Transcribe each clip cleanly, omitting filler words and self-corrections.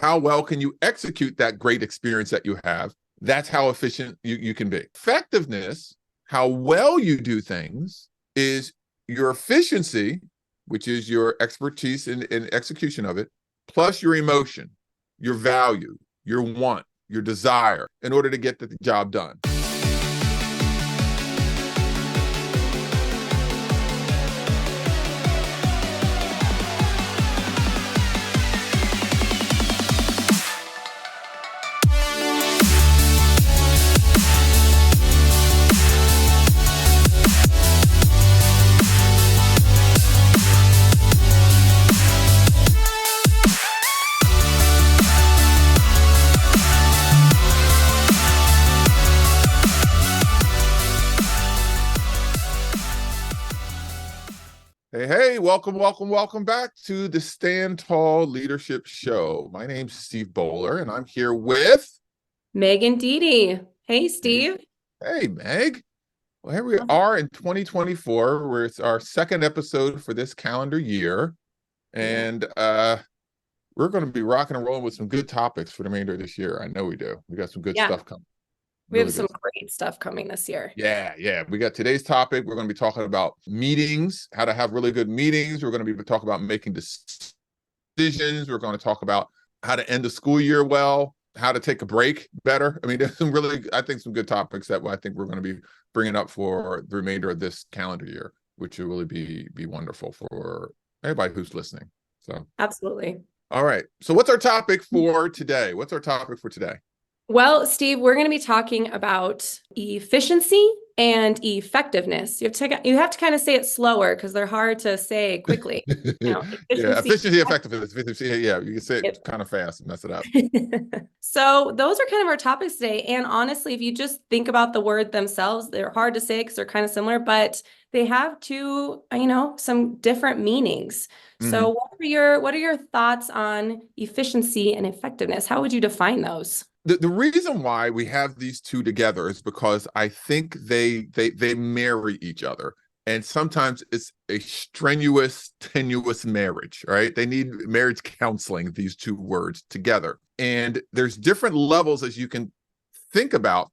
how well can you execute that great experience that you have? That's how efficient you can be. Effectiveness, how well you do things, is your efficiency, which is your expertise in execution of it, plus your emotion, your value, your want, your desire, in order to get the job done. Hey, welcome back to the Stand Tall Leadership Show. My name's Steve Bowler, and I'm here with Meg and Dee Dee. Hey, Steve. Hey, Meg. Well, here we are in 2024, where it's our second episode for this calendar year, and we're going to be rocking and rolling with some good topics for the remainder of this year. I know we do. We got some good stuff coming. We have some great stuff coming this year. Yeah. We got today's topic. We're going to be talking about meetings, how to have really good meetings. We're going to be talking about making decisions. We're going to talk about how to end the school year well, how to take a break better. I mean, there's some really, I think, some good topics that I think we're going to be bringing up for the remainder of this calendar year, which will really be wonderful for everybody who's listening. So absolutely. All right. So what's our topic for today? Well, Steve, we're going to be talking about efficiency and effectiveness. You have to kind of say it slower because they're hard to say quickly. Efficiency, effectiveness. Yeah, you can say it kind of fast and mess it up. So those are kind of our topics today. And honestly, if you just think about the word themselves, they're hard to say because they're kind of similar, but they have some different meanings. Mm-hmm. So what are your thoughts on efficiency and effectiveness? How would you define those? The reason why we have these two together is because I think they marry each other. And sometimes it's a strenuous, tenuous marriage, right? They need marriage counseling, these two words together. And there's different levels as you can think about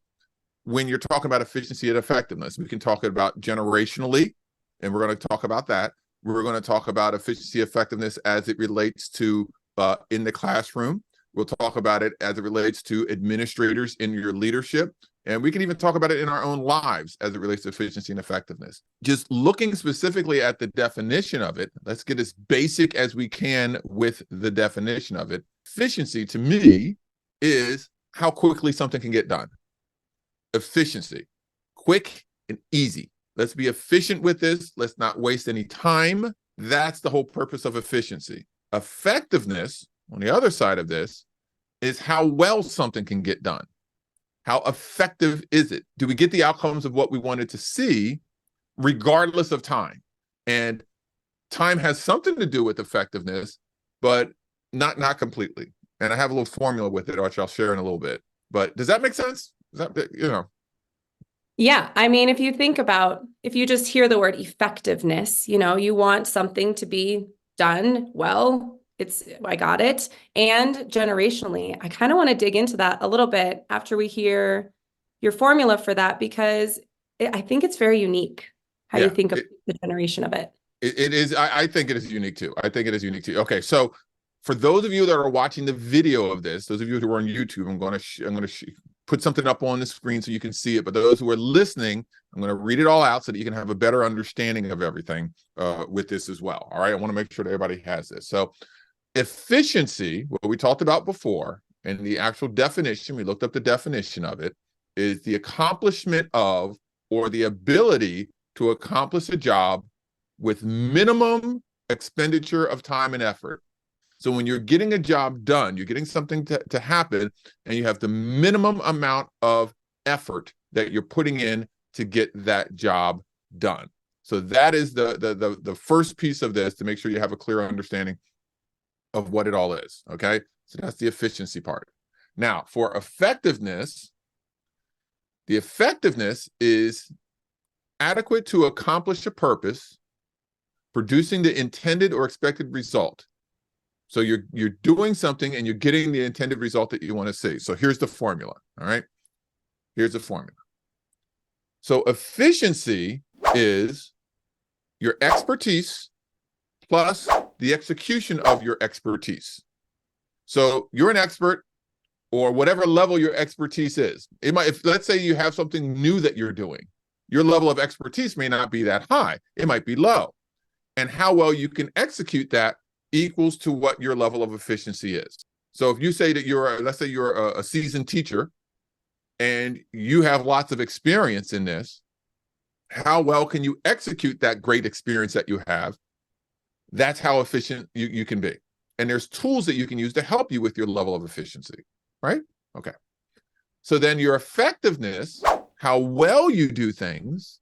when you're talking about efficiency and effectiveness. We can talk about generationally, and we're going to talk about that. We're going to talk about efficiency, effectiveness as it relates to in the classroom. We'll talk about it as it relates to administrators in your leadership. And we can even talk about it in our own lives as it relates to efficiency and effectiveness. Just looking specifically at the definition of it, let's get as basic as we can with the definition of it. Efficiency, to me, is how quickly something can get done. Efficiency, quick and easy. Let's be efficient with this. Let's not waste any time. That's the whole purpose of efficiency. Effectiveness, on the other side of this, is how well something can get done. How effective is it? Do we get the outcomes of what we wanted to see, regardless of time? And time has something to do with effectiveness, but not completely. And I have a little formula with it, which I'll share in a little bit. But does that make sense? Yeah. I mean, if you just hear the word effectiveness, you want something to be done well. I got it. And generationally, I kind of want to dig into that a little bit after we hear your formula for that, because I think it's very unique how you think of the generation of it. It is. I think it is unique too. Okay. So for those of you that are watching the video of this, those of you who are on YouTube, I'm going to put something up on the screen so you can see it. But those who are listening, I'm going to read it all out so that you can have a better understanding of everything with this as well. All right. I want to make sure that everybody has this. So efficiency, what we talked about before, and the actual definition, we looked up the definition of it, is the accomplishment of, or the ability to accomplish a job with minimum expenditure of time and effort. So when you're getting a job done, you're getting something to happen, and you have the minimum amount of effort that you're putting in to get that job done. So that is the first piece of this, to make sure you have a clear understanding of what it all is. Okay. So that's the efficiency part. Now for effectiveness, the effectiveness is adequate to accomplish a purpose, producing the intended or expected result. So you're doing something and you're getting the intended result that you want to see. So here's the formula. All right. Here's the formula. So efficiency is your expertise plus the execution of your expertise. So you're an expert, or whatever level your expertise is. It might, if let's say you have something new that you're doing, your level of expertise may not be that high. It might be low. And how well you can execute that equals to what your level of efficiency is. So if you say that let's say you're a seasoned teacher and you have lots of experience in this, how well can you execute that great experience that you have? That's how efficient you can be. And there's tools that you can use to help you with your level of efficiency, right? Okay. So then your effectiveness, how well you do things,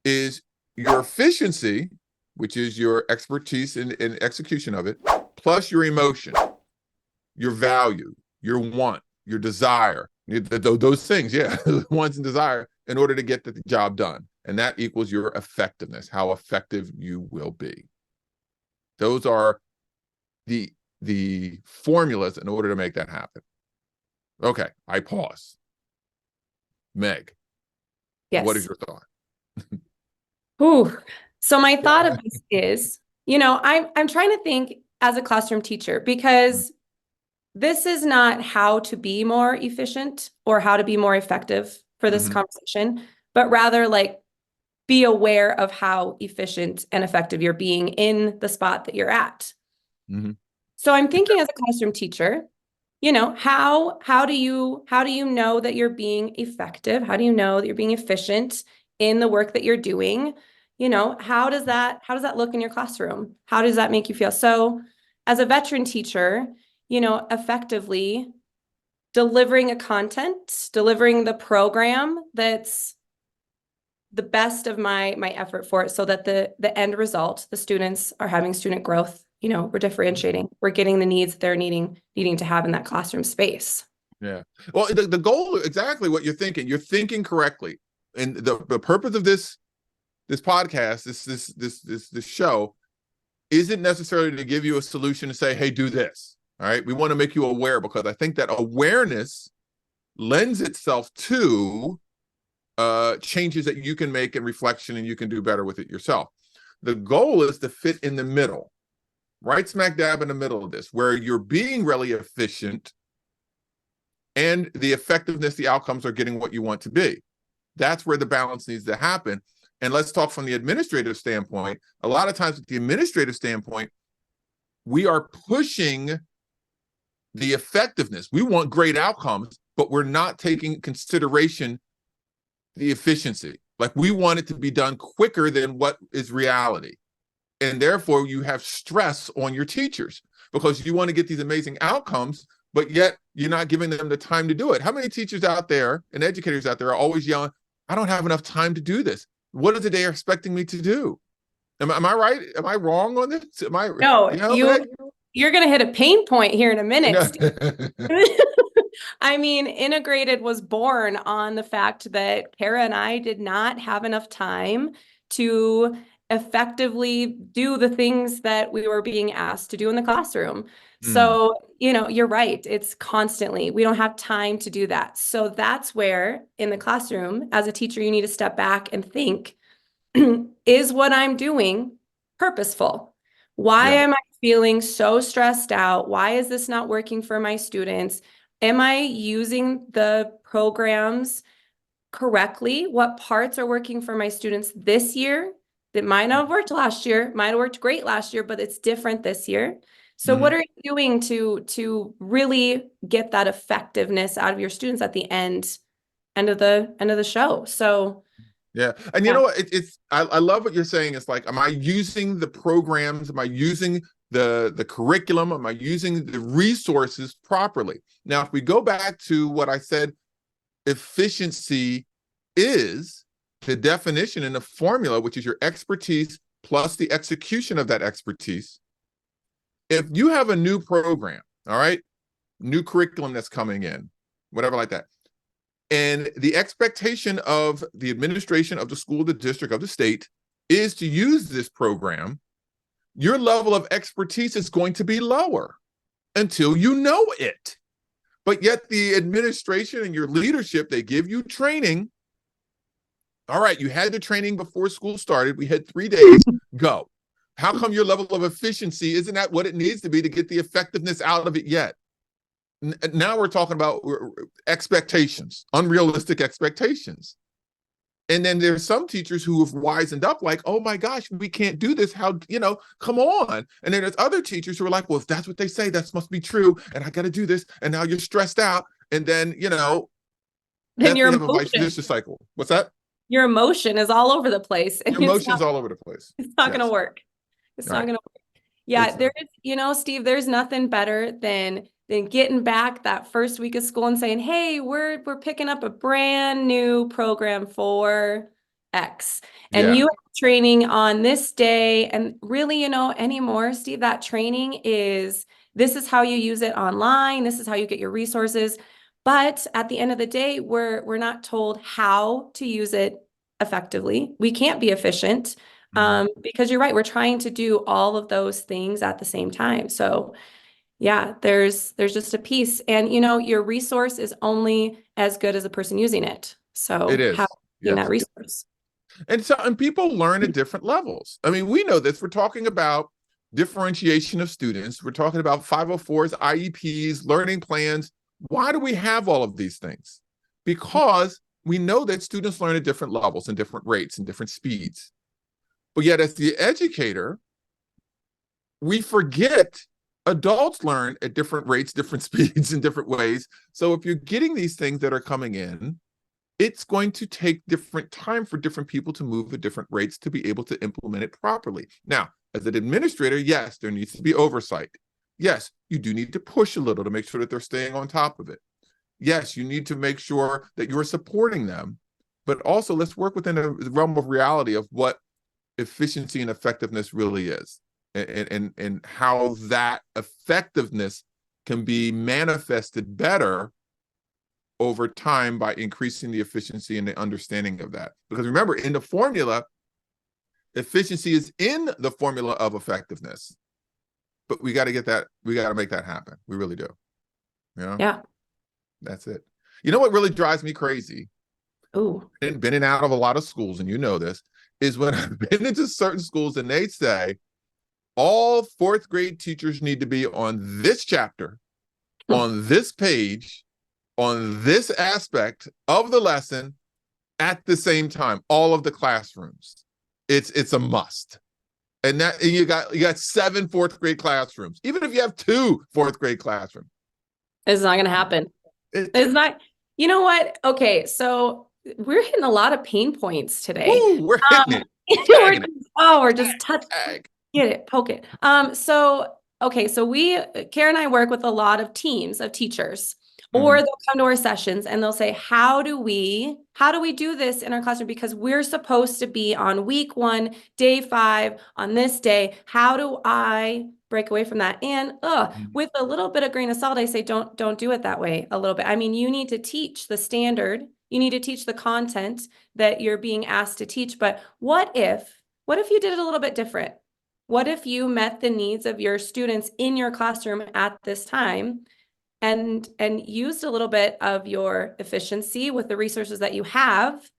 is your efficiency, which is your expertise in execution of it, plus your emotion, your value, your want, your desire, those things, yeah, wants and desire, in order to get the job done. And that equals your effectiveness, how effective you will be. Those are the formulas in order to make that happen. Okay, I pause. Meg, Yes. what is your thought? Ooh. So my thought of this is, I'm trying to think as a classroom teacher, because this is not how to be more efficient or how to be more effective for this conversation, but rather like be aware of how efficient and effective you're being in the spot that you're at. So I'm thinking as a classroom teacher, how do you know that you're being effective? How do you know that you're being efficient in the work that you're doing? How does that look in your classroom? How does that make you feel? So as a veteran teacher, effectively delivering delivering the program that's the best of my effort for it, so that the end result, the students are having student growth. We're differentiating, we're getting the needs that they're needing to have in that classroom space. Yeah. Well, the goal, exactly what you're thinking. You're thinking correctly. And the purpose of this podcast, this show, isn't necessarily to give you a solution to say, hey, do this. All right. We want to make you aware, because I think that awareness lends itself to changes that you can make and reflection, and you can do better with it yourself. The goal is to fit in the middle, right smack dab in the middle of this, where you're being really efficient and the effectiveness, the outcomes are getting what you want to be. That's where the balance needs to happen. And let's talk from the administrative standpoint. A lot of times with the administrative standpoint, we are pushing the effectiveness. We want great outcomes, but we're not taking consideration the efficiency. Like, we want it to be done quicker than what is reality. And therefore you have stress on your teachers, because you want to get these amazing outcomes, but yet you're not giving them the time to do it. How many teachers out there and educators out there are always yelling, I don't have enough time to do this. What is it they are expecting me to do? Am I right? Am I wrong on this? No, you're going to hit a pain point here in a minute. I mean, Integrated was born on the fact that Kara and I did not have enough time to effectively do the things that we were being asked to do in the classroom. So, you're right. It's constantly, we don't have time to do that. So that's where in the classroom, as a teacher, you need to step back and think, is what I'm doing purposeful? Why am I feeling so stressed out? Why is this not working for my students? Am I using the programs correctly? What parts are working for my students this year that might not have worked last year, might have worked great last year, but it's different this year? So what are you doing to really get that effectiveness out of your students at the end of the show? So yeah. And you know what? I love what you're saying. It's like, am I using the programs? Am I using the curriculum? Am I using the resources properly? Now, if we go back to what I said, efficiency is the definition in the formula, which is your expertise plus the execution of that expertise. If you have a new program, all right, new curriculum that's coming in, whatever like that, and the expectation of the administration of the school, the district, of the state is to use this program, your level of expertise is going to be lower until you know it. But yet the administration and your leadership, they give you training. All right, you had the training before school started. We had 3 days, go. How come your level of efficiency isn't at what it needs to be to get the effectiveness out of it yet? Now we're talking about expectations, unrealistic expectations. And then there's some teachers who have wisened up like, oh my gosh, we can't do this. How, come on. And then there's other teachers who are like, well, if that's what they say, that must be true. And I got to do this. And now you're stressed out. And then, Then we have a vicious cycle. What's that? your emotion is all over the place. And your emotions all over the place. It's not going to work. It's not going to work. Yeah, there is, Steve, there's nothing better than getting back that first week of school and saying, hey, we're picking up a brand new program for X. And you have training on this day. And really, anymore, Steve, that training this is how you use it online. This is how you get your resources. But at the end of the day, we're not told how to use it effectively. We can't be efficient. Because you're right, we're trying to do all of those things at the same time. So yeah, there's just a piece, and your resource is only as good as the person using it. So it is that resource. And people learn at different levels. I mean, we know this. We're talking about differentiation of students. We're talking about 504s, IEPs, learning plans. Why do we have all of these things? Because we know that students learn at different levels and different rates and different speeds. But yet, as the educator, we forget adults learn at different rates, different speeds, and different ways. So if you're getting these things that are coming in, it's going to take different time for different people to move at different rates to be able to implement it properly. Now, as an administrator, yes, there needs to be oversight. Yes, you do need to push a little to make sure that they're staying on top of it. Yes, you need to make sure that you're supporting them. But also, let's work within the realm of reality of what efficiency and effectiveness really is, and how that effectiveness can be manifested better over time by increasing the efficiency and the understanding of that. Because remember, in the formula, efficiency is in the formula of effectiveness, but we got to get that, we got to make that happen. We really do. Yeah. That's it. You know what really drives me crazy? Ooh. And been in and out of a lot of schools, and this, is when I've been into certain schools and they say all 4th grade teachers need to be on this chapter, on this page, on this aspect of the lesson at the same time, all of the classrooms. It's a must. And you got 7 4th grade classrooms, even if you have 2 4th grade classrooms. It's not going to happen. It's not. You know what? Okay, so we're hitting a lot of pain points today. Ooh, we're hitting it. We're just touching. Get it, poke it. So Karen and I work with a lot of teams of teachers, or they'll come to our sessions and they'll say, how do we do this in our classroom? Because we're supposed to be on week 1, day 5, on this day. How do I break away from that? And with a little bit of grain of salt, I say, don't do it that way a little bit. I mean, you need to teach the standard. You need to teach the content that you're being asked to teach. But what if you did it a little bit different? What if you met the needs of your students in your classroom at this time and used a little bit of your efficiency with the resources that you have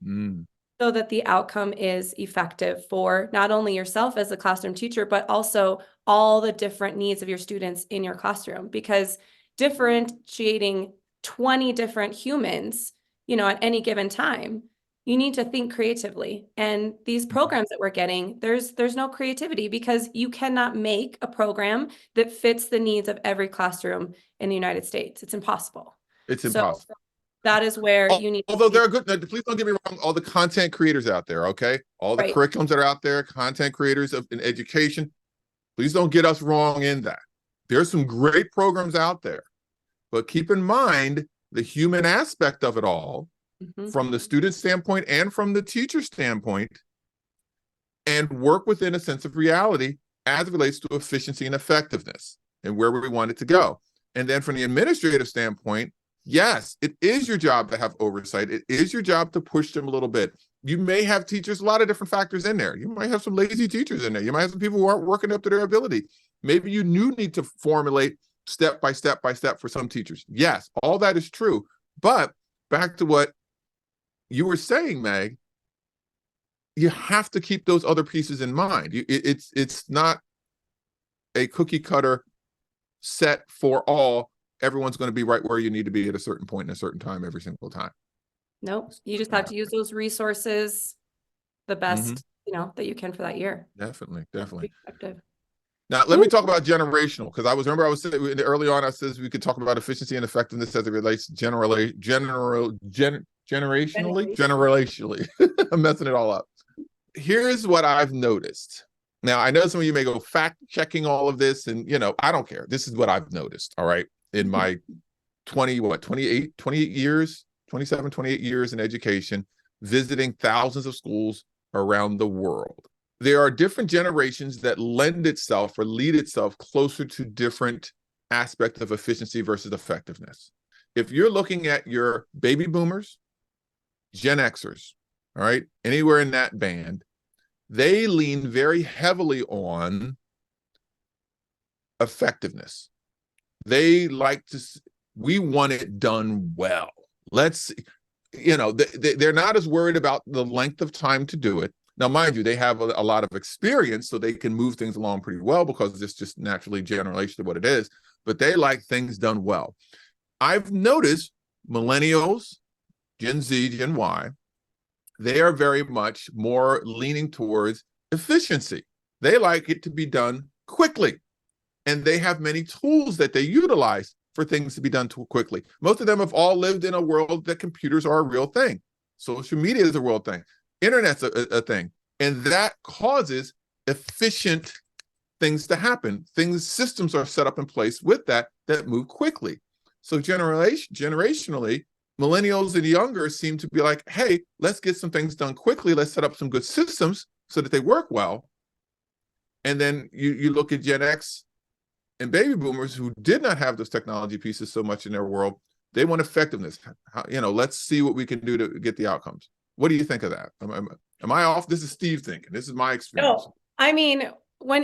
so that the outcome is effective for not only yourself as a classroom teacher, but also all the different needs of your students in your classroom? Because differentiating 20 different humans, at any given time, you need to think creatively. And these programs that we're getting, there's no creativity, because you cannot make a program that fits the needs of every classroom in the United States. It's impossible. It's impossible. So that is where you need. Although there are good, please don't get me wrong, all the content creators out there, okay? All the curriculums that are out there, content creators in education, please don't get us wrong in that. There's some great programs out there, but keep in mind the human aspect of it all, from the student standpoint and from the teacher standpoint, and work within a sense of reality as it relates to efficiency and effectiveness and where we want it to go. And then from the administrative standpoint, yes, it is your job to have oversight. It is your job to push them a little bit. you may have teachers, a lot of different factors in there. You might have some lazy teachers in there. You might have some people who aren't working up to their ability. Maybe you do need to formulate step by step by step for some teachers. Yes, all that is true. But back to what you were saying, Meg, you have to keep those other pieces in mind. It's not a cookie cutter set for all. Everyone's going to be right where you need to be at a certain point in a certain time every single time. Nope. You just have to use those resources the best, Mm-hmm. that you can for that year. Definitely. Effective. Now, let me talk about generational, because I was saying early on, I said we could talk about efficiency and effectiveness as it relates generationally. I'm messing it all up. Here's what I've noticed. Now, I know some of you may go fact checking all of this, and I don't care. This is what I've noticed. All right. In my 28 years, 27, 28 years in education, visiting thousands of schools around the world. There are different generations that lend itself or lead itself closer to different aspects of efficiency versus effectiveness. If you're looking at your baby boomers, Gen Xers, all right, anywhere in that band, they lean very heavily on effectiveness. They like to, we want it done well. They're not as worried about the length of time to do it. Now, mind you, they have a lot of experience, so they can move things along pretty well because it's just naturally generation of what it is, but they like things done well. I've noticed millennials, Gen Z, Gen Y, they are very much more leaning towards efficiency. They like it to be done quickly, and they have many tools that they utilize for things to be done too quickly. Most of them have all lived in a world that computers are a real thing. Social media is a real thing. Internet's a thing. And that causes efficient things to happen. Systems are set up in place with that move quickly. So generationally, millennials and younger seem to be like, hey, let's get some things done quickly. Let's set up some good systems so that they work well. And then you look at Gen X and baby boomers who did not have those technology pieces so much in their world. They want effectiveness. Let's see what we can do to get the outcomes. What do you think of that? Am I off? This is Steve thinking. This is my experience. No, I mean,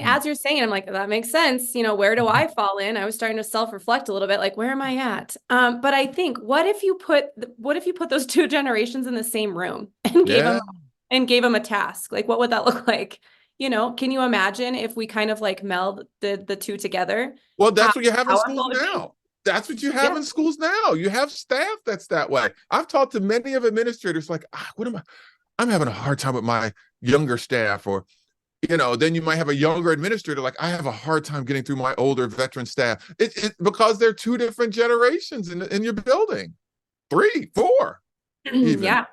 as you're saying, I'm like, that makes sense. Where do I fall in? I was starting to self-reflect a little bit, like, where am I at? But I think, what if you put those two generations in the same room and gave them a task? Like, what would that look like? Can you imagine if we kind of like meld the two together? Well, that's what you have in schools now. That's what you have in schools now. You have staff that's that way. I've talked to many of administrators like, I'm having a hard time with my younger staff, or, then you might have a younger administrator like, I have a hard time getting through my older veteran staff. Because they're two different generations in your building. 3, 4. Even. Yeah.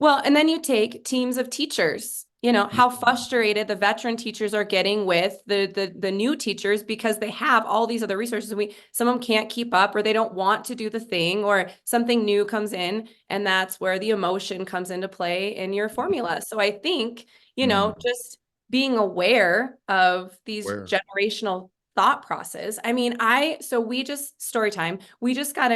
Well, and then you take teams of teachers. How frustrated the veteran teachers are getting with the new teachers because they have all these other resources. Some of them can't keep up, or they don't want to do the thing, or something new comes in, and that's where the emotion comes into play in your formula. So I think, just being aware of these generational thought process. I mean, story time, we just got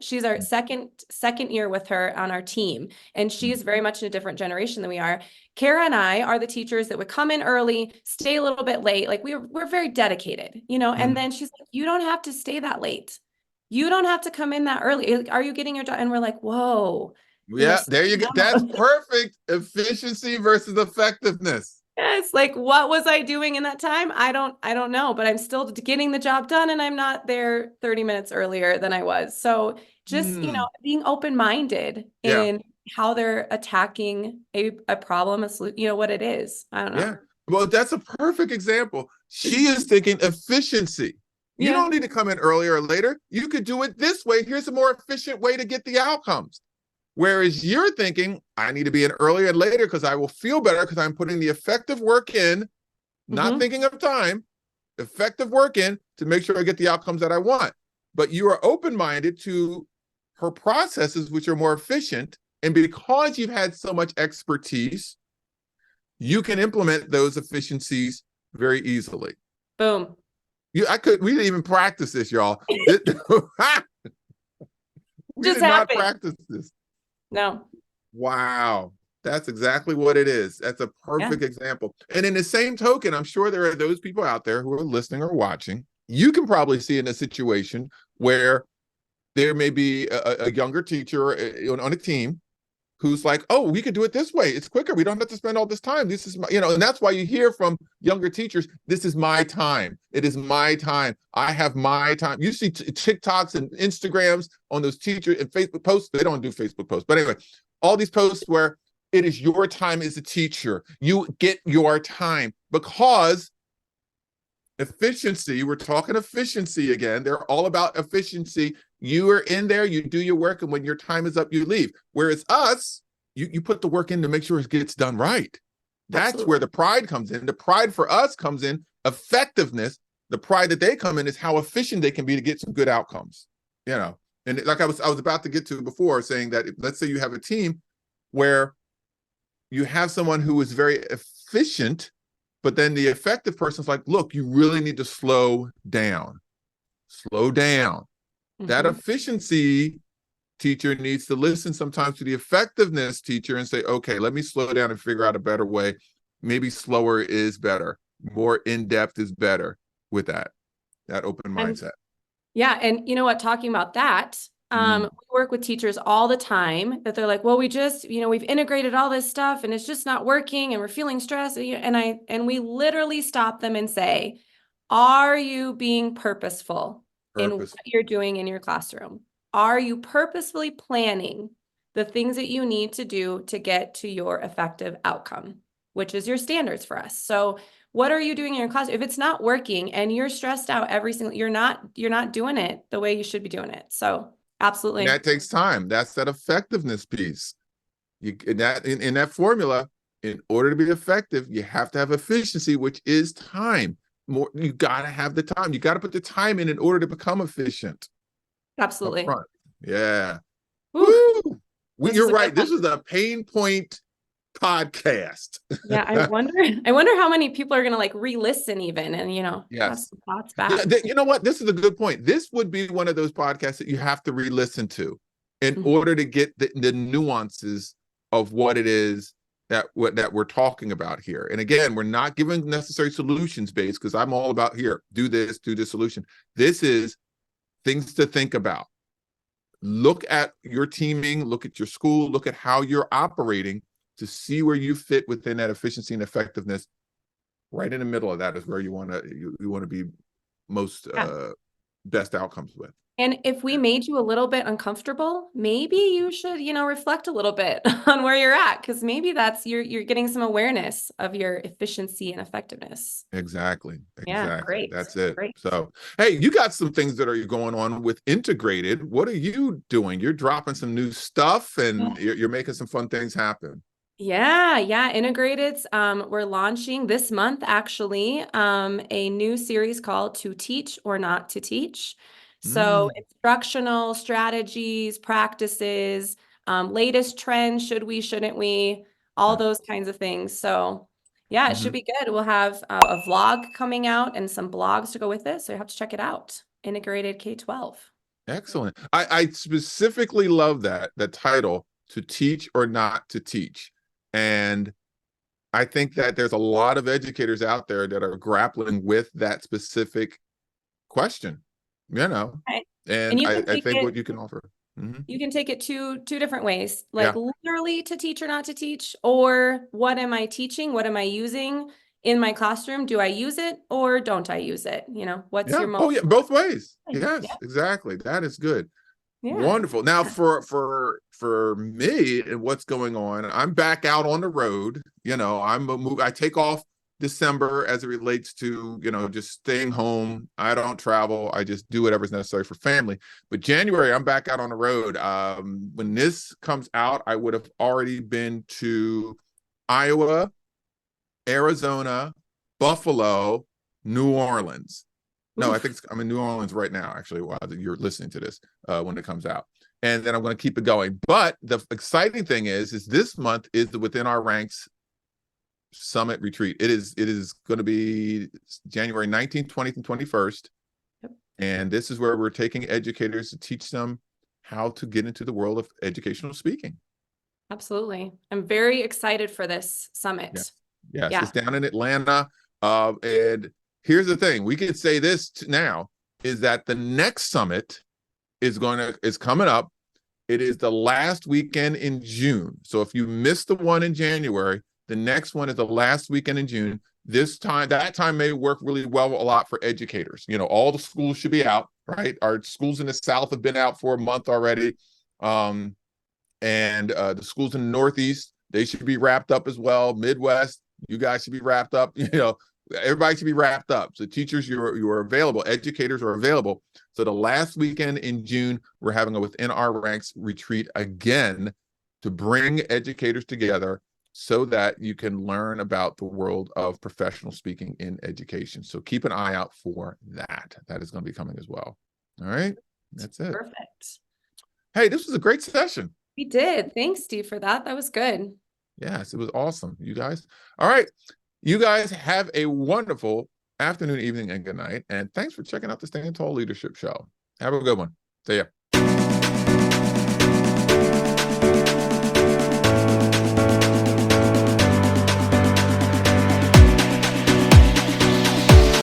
she's our second year with her on our team, and she's very much in a different generation than we are. Kara and I are the teachers that would come in early, stay a little bit late. Like we're very dedicated, and then she's like, you don't have to stay that late. You don't have to come in that early. Are you getting your job? And we're like, whoa. Yeah, there you go. That's perfect. Efficiency versus effectiveness. Yes, like what was I doing in that time? I don't know, but I'm still getting the job done, and I'm not there 30 minutes earlier than I was. So just, being open-minded in how they're attacking a problem, what it is. I don't know. Yeah. Well, that's a perfect example. She is thinking efficiency. You don't need to come in earlier or later. You could do it this way. Here's a more efficient way to get the outcomes. Whereas you're thinking, I need to be in earlier and later because I will feel better because I'm putting the effective work in, not thinking of time, effective work in to make sure I get the outcomes that I want. But you are open-minded to her processes, which are more efficient. And because you've had so much expertise, you can implement those efficiencies very easily. Boom. We didn't even practice this, y'all. We Just did not practice this. No. Wow. That's exactly what it is. That's a Yeah. perfect example. And in the same token, I'm sure there are those people out there who are listening or watching. You can probably see in a situation where there may be a younger teacher on a team who's like, oh, we could do it this way. It's quicker. We don't have to spend all this time. This is my, and that's why you hear from younger teachers, this is my time. It is my time. I have my time. You see TikToks and Instagrams on those teachers and Facebook posts. They don't do Facebook posts. But anyway, all these posts where it is your time as a teacher. You get your time because efficiency, we're talking efficiency again. They're all about efficiency. You are in there, you do your work, and when your time is up, you leave. Whereas us, you put the work in to make sure it gets done right. That's Absolutely. where the pride comes in. The pride for us comes in effectiveness. The pride that they come in is how efficient they can be to get some good outcomes. And like I was about to get to before, saying that let's say you have a team where you have someone who is very efficient, but then the effective person's like, look, you really need to slow down. Slow down. That efficiency teacher needs to listen sometimes to the effectiveness teacher and say, okay, let me slow down and figure out a better way. Maybe slower is better. More in-depth is better with that open mindset. Yeah. And you know what, talking about that, we work with teachers all the time that they're like, well, we just, we've integrated all this stuff and it's just not working and we're feeling stressed. And we literally stop them and say, are you being purposeful in what Purpose. you're doing in your classroom? Are you purposefully planning the things that you need to do to get to your effective outcome, which is your standards for us? So what are you doing in your class? If it's not working and you're stressed out you're not doing it the way you should be doing it. So absolutely. And that takes time. That's that effectiveness piece. In that formula, in order to be effective, you have to have efficiency, which is time. You got to have the time. You got to put the time in order to become efficient. Absolutely. Up front. Yeah. Woo. You're right. This is a pain point podcast. Yeah, I wonder how many people are going to like re-listen even and have some thoughts back. Yeah, you know what? This is a good point. This would be one of those podcasts that you have to re-listen to in order to get the nuances of what it is that we're talking about here. And again, we're not giving necessary solutions based, because I'm all about here, do this solution. This is things to think about. Look at your teaming, look at your school, look at how you're operating to see where you fit within that efficiency and effectiveness. Right in the middle of that is where you want to be most best outcomes with. And if we made you a little bit uncomfortable, maybe you should, reflect a little bit on where you're at, because maybe that's you're getting some awareness of your efficiency and effectiveness. Exactly. Yeah, great. That's it. Great. So, hey, you got some things that are going on with Integrated. What are you doing? You're dropping some new stuff and you're making some fun things happen. Yeah. Integrated's, we're launching this month, actually, a new series called To Teach or Not to Teach. So instructional strategies, practices, latest trends, should we, shouldn't we, all those kinds of things. So yeah, it should be good. We'll have a vlog coming out and some blogs to go with it. So you have to check it out. Integrated K-12. Excellent. I specifically love that title, To Teach or Not to Teach. And I think that there's a lot of educators out there that are grappling with that specific question, and I think what you can offer. You can take it two different ways, like literally to teach or not to teach, or what am I teaching? What am I using in my classroom? Do I use it or don't I use it? What's your most... Oh, yeah, both ways. Yes, exactly. That is good. Yeah. Wonderful. Now for me and what's going on, I'm back out on the road. I take off December as it relates to, just staying home. I don't travel. I just do whatever's necessary for family. But January, I'm back out on the road. When this comes out, I would have already been to Iowa, Arizona, Buffalo, New Orleans. No, I think I'm in New Orleans right now, actually, while you're listening to this, when it comes out. And then I'm going to keep it going. But the exciting thing is this month is the Within Our Ranks Summit Retreat. It is going to be January 19th, 20th, and 21st. Yep. And this is where we're taking educators to teach them how to get into the world of educational speaking. Absolutely. I'm very excited for this summit. Yes. Yes, Yeah. it's down in Atlanta. And here's the thing, we could say this now, is that the next summit is coming up. It is the last weekend in June. So if you missed the one in January, the next one is the last weekend in June. That time may work really well a lot for educators. All the schools should be out, right? Our schools in the South have been out for a month already. And the schools in the Northeast, they should be wrapped up as well. Midwest, you guys should be wrapped up. Everybody should be wrapped up. So teachers, you are available. Educators are available. So the last weekend in June, we're having a Within Our Ranks retreat again to bring educators together so that you can learn about the world of professional speaking in education. So keep an eye out for that. That is going to be coming as well. All right. That's it. Perfect. Hey, this was a great session. We did. Thanks, Steve, for that. That was good. Yes, it was awesome, you guys. All right. You guys have a wonderful afternoon, evening, and good night. And thanks for checking out the Stand Tall Leadership Show. Have a good one. See ya.